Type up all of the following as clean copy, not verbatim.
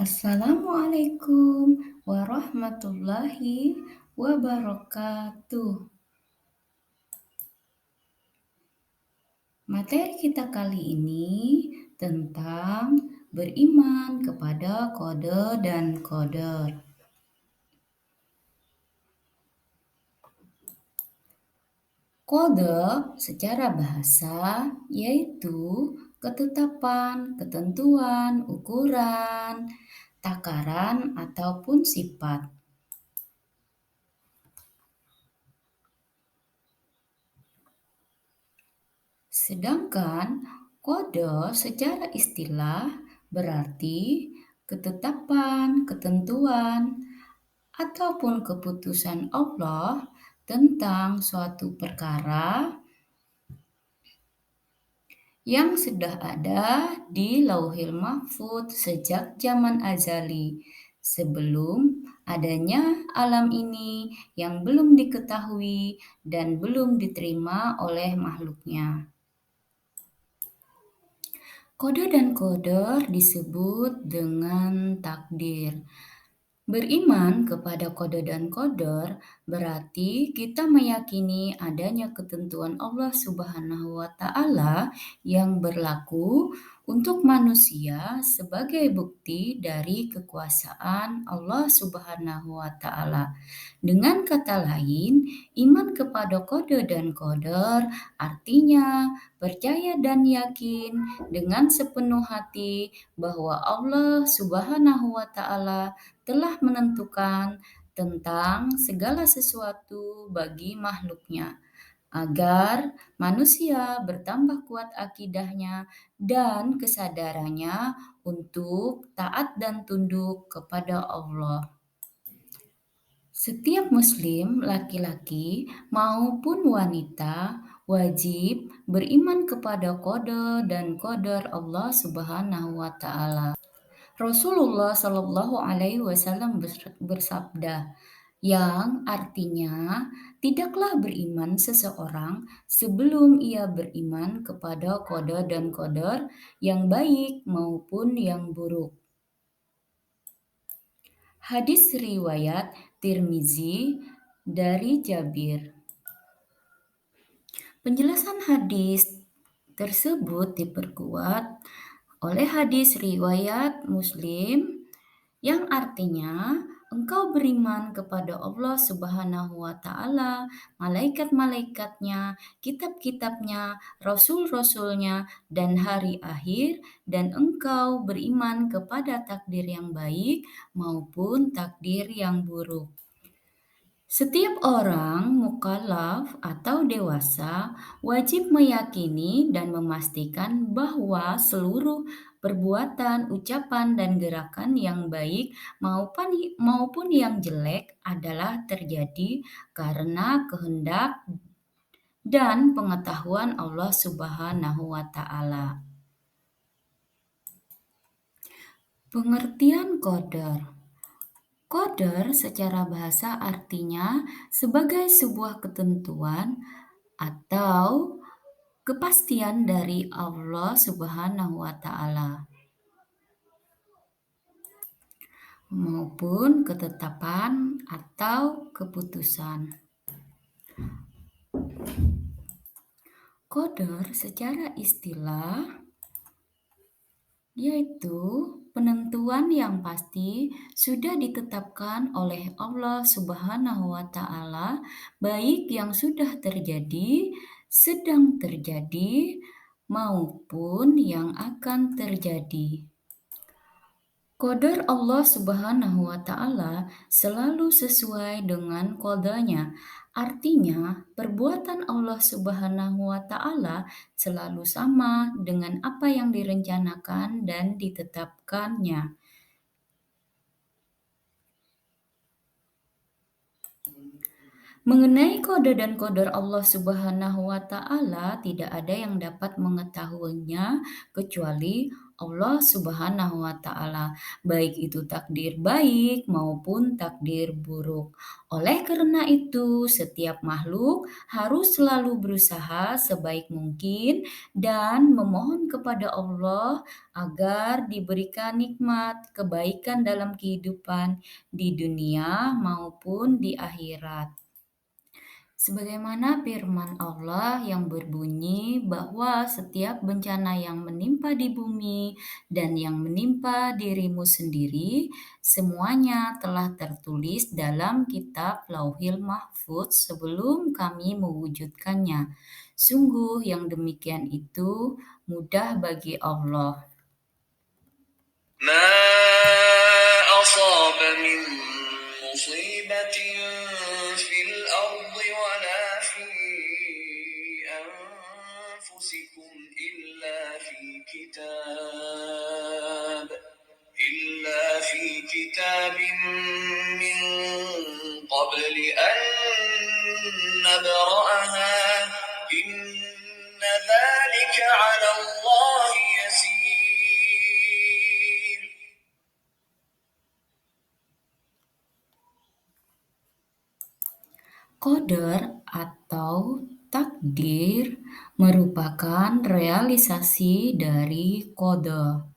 Assalamualaikum warahmatullahi wabarakatuh. Materi kita kali ini tentang beriman kepada kode dan koder. Kode secara bahasa yaitu ketetapan, ketentuan, ukuran, takaran, ataupun sifat. Sedangkan kode secara istilah berarti ketetapan, ketentuan, ataupun keputusan Allah tentang suatu perkara yang sudah ada di Lauhil Mahfudz sejak zaman azali, sebelum adanya alam ini yang belum diketahui dan belum diterima oleh makhluknya. Kode dan koder disebut dengan takdir. Beriman kepada kode dan koder berarti kita meyakini adanya ketentuan Allah Subhanahu wa Ta'ala yang berlaku untuk manusia sebagai bukti dari kekuasaan Allah Subhanahu wa Ta'ala. Dengan kata lain, iman kepada kode dan koder artinya percaya dan yakin dengan sepenuh hati bahwa Allah Subhanahu wa Ta'ala telah menentukan tentang segala sesuatu bagi makhluknya, agar manusia bertambah kuat akidahnya dan kesadarannya untuk taat dan tunduk kepada Allah. Setiap muslim, laki-laki maupun wanita, wajib beriman kepada kode dan koder Allah Subhanahu wa Ta'ala. Rasulullah Shallallahu Alaihi Wasallam bersabda, yang artinya tidaklah beriman seseorang sebelum ia beriman kepada kode dan koder yang baik maupun yang buruk. Hadis riwayat Tirmizi dari Jabir. Penjelasan hadis tersebut diperkuat oleh hadis riwayat Muslim yang artinya engkau beriman kepada Allah Subhanahu wa Ta'ala, malaikat-malaikatnya, kitab-kitabnya, rasul-rasulnya, dan hari akhir, dan engkau beriman kepada takdir yang baik maupun takdir yang buruk. Setiap orang mukallaf atau dewasa wajib meyakini dan memastikan bahwa seluruh perbuatan, ucapan, dan gerakan yang baik maupun yang jelek adalah terjadi karena kehendak dan pengetahuan Allah Subhanahu wa Ta'ala. Pengertian qadar. Qadar secara bahasa artinya sebagai sebuah ketentuan atau kepastian dari Allah Subhanahu wa Ta'ala, maupun ketetapan atau keputusan. Qadar secara istilah yaitu penentuan yang pasti sudah ditetapkan oleh Allah Subhanahu wa Ta'ala, baik yang sudah terjadi, sedang terjadi, maupun yang akan terjadi. Qadar Allah Subhanahu wa Ta'ala selalu sesuai dengan qadanya. Artinya, perbuatan Allah Subhanahu wa Ta'ala selalu sama dengan apa yang direncanakan dan ditetapkannya. Mengenai kode dan qadar Allah Subhanahu wa Ta'ala, tidak ada yang dapat mengetahuinya kecuali Allah Subhanahu wa Ta'ala, baik itu takdir baik maupun takdir buruk. Oleh karena itu, setiap makhluk harus selalu berusaha sebaik mungkin dan memohon kepada Allah agar diberikan nikmat kebaikan dalam kehidupan di dunia maupun di akhirat. Sebagaimana firman Allah yang berbunyi bahwa setiap bencana yang menimpa di bumi dan yang menimpa dirimu sendiri, semuanya telah tertulis dalam kitab Lauhil Mahfudz sebelum kami mewujudkannya. Sungguh yang demikian itu mudah bagi Allah. ما أصاب من مصيبة في الأرض ولا في أنفسكم إلا في كتاب من قبل أن نبرأها إن ذلك على الله يسير. Qadar atau takdir merupakan realisasi dari qada.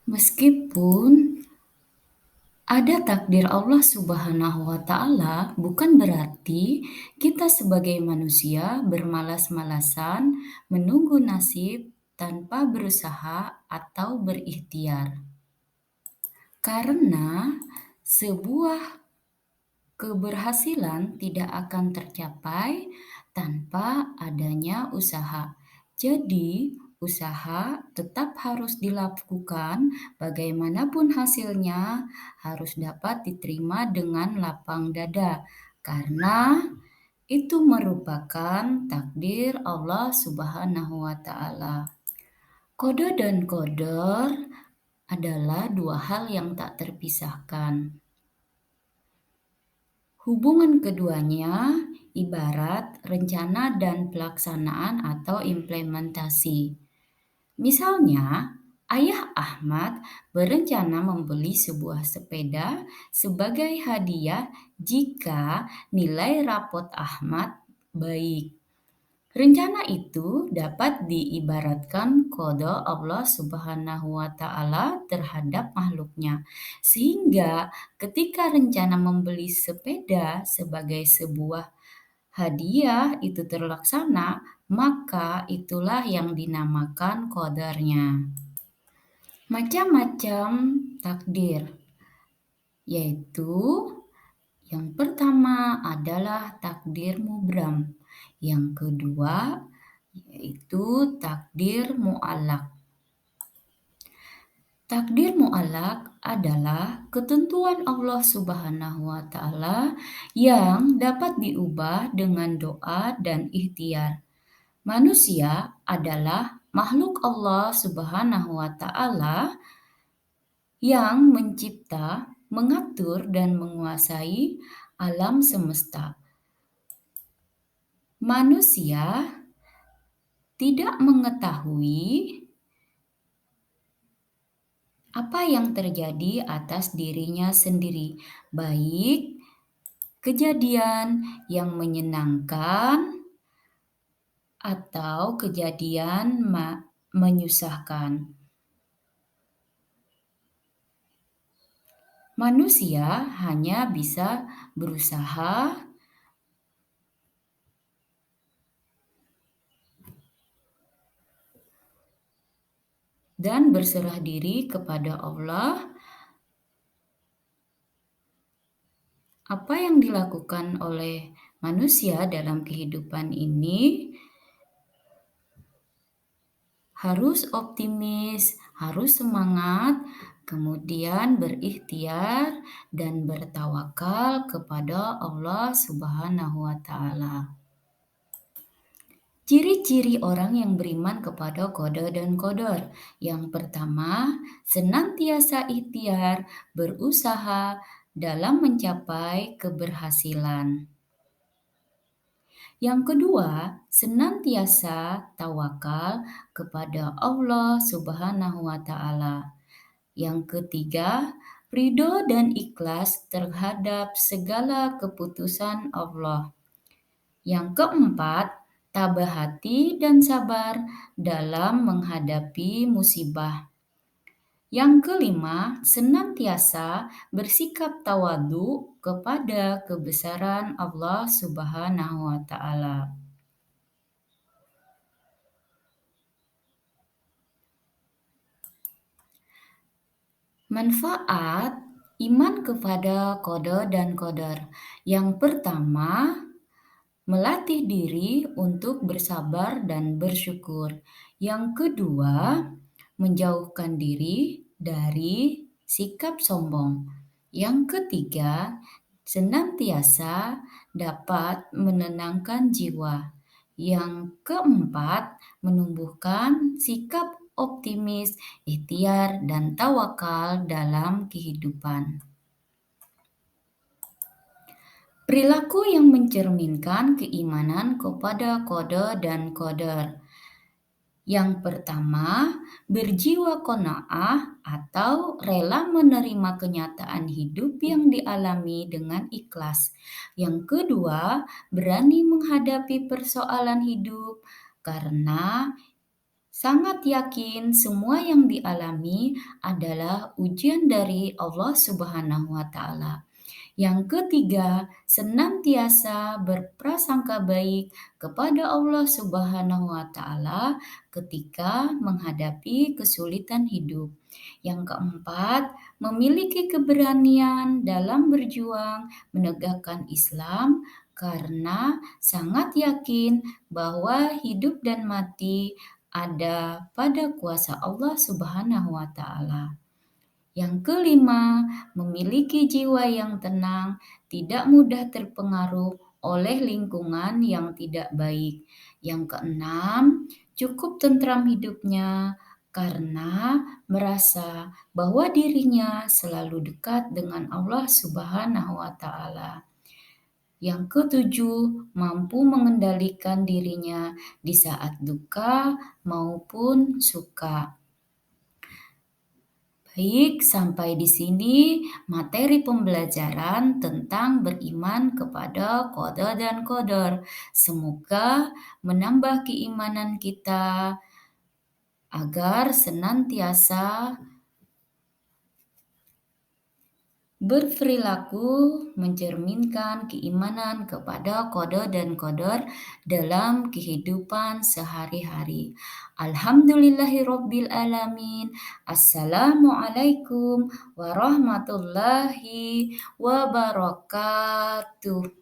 Meskipun ada takdir Allah Subhanahu wa Ta'ala, bukan berarti kita sebagai manusia bermalas-malasan menunggu nasib tanpa berusaha atau berikhtiar. Karena sebuah keberhasilan tidak akan tercapai tanpa adanya usaha. Jadi, usaha tetap harus dilakukan, bagaimanapun hasilnya harus dapat diterima dengan lapang dada, karena itu merupakan takdir Allah Subhanahu wa Ta'ala. Qada dan qadar adalah dua hal yang tak terpisahkan. Hubungan keduanya ibarat rencana dan pelaksanaan atau implementasi. Misalnya, Ayah Ahmad berencana membeli sebuah sepeda sebagai hadiah jika nilai rapot Ahmad baik. Rencana itu dapat diibaratkan qada Allah Subhanahu wa Ta'ala terhadap makhluknya, sehingga ketika rencana membeli sepeda sebagai sebuah hadiah itu terlaksana, maka itulah yang dinamakan qadarnya. Macam-macam takdir, yaitu yang pertama adalah takdir mubram, yang kedua yaitu takdir mu'allaq. Takdir mu'allaq adalah ketentuan Allah Subhanahu wa Ta'ala yang dapat diubah dengan doa dan ikhtiar. Manusia adalah makhluk Allah Subhanahu wa Ta'ala yang mencipta, mengatur, dan menguasai alam semesta. Manusia tidak mengetahui apa yang terjadi atas dirinya sendiri, baik kejadian yang menyenangkan atau kejadian menyusahkan. Manusia hanya bisa berusaha dan berserah diri kepada Allah. Apa yang dilakukan oleh manusia dalam kehidupan ini harus optimis, harus semangat, kemudian berikhtiar dan bertawakal kepada Allah Subhanahu wa Ta'ala. Ciri-ciri orang yang beriman kepada qada dan qadar. Yang pertama, senantiasa ikhtiar, berusaha dalam mencapai keberhasilan. Yang kedua, senantiasa tawakal kepada Allah Subhanahu wa Ta'ala. Yang ketiga, ridho dan ikhlas terhadap segala keputusan Allah. Yang keempat, tabah hati dan sabar dalam menghadapi musibah. Yang kelima, senantiasa bersikap tawadu kepada kebesaran Allah Subhanahu wa Ta'ala. Manfaat iman kepada qada dan qadar. Yang pertama, melatih diri untuk bersabar dan bersyukur. Yang kedua, menjauhkan diri dari sikap sombong. Yang ketiga, senantiasa dapat menenangkan jiwa. Yang keempat, menumbuhkan sikap optimis, ikhtiar, dan tawakal dalam kehidupan. Perilaku yang mencerminkan keimanan kepada qada dan qadar. Yang pertama, berjiwa qanaah atau rela menerima kenyataan hidup yang dialami dengan ikhlas. Yang kedua, berani menghadapi persoalan hidup karena sangat yakin semua yang dialami adalah ujian dari Allah Subhanahu wa Ta'ala. Yang ketiga, senantiasa berprasangka baik kepada Allah Subhanahu wa Ta'ala ketika menghadapi kesulitan hidup. Yang keempat, memiliki keberanian dalam berjuang menegakkan Islam karena sangat yakin bahwa hidup dan mati ada pada kuasa Allah Subhanahu wa Ta'ala. Yang kelima, memiliki jiwa yang tenang, tidak mudah terpengaruh oleh lingkungan yang tidak baik. Yang keenam, cukup tentram hidupnya karena merasa bahwa dirinya selalu dekat dengan Allah Subhanahu wa Ta'ala. Yang ketujuh, mampu mengendalikan dirinya di saat duka maupun suka. Baik, sampai di sini materi pembelajaran tentang beriman kepada qada dan qadar. Semoga menambah keimanan kita agar senantiasa berperilaku mencerminkan keimanan kepada qada dan qadar dalam kehidupan sehari-hari. Alhamdulillahirabbil alamin. Assalamualaikum warahmatullahi wabarakatuh.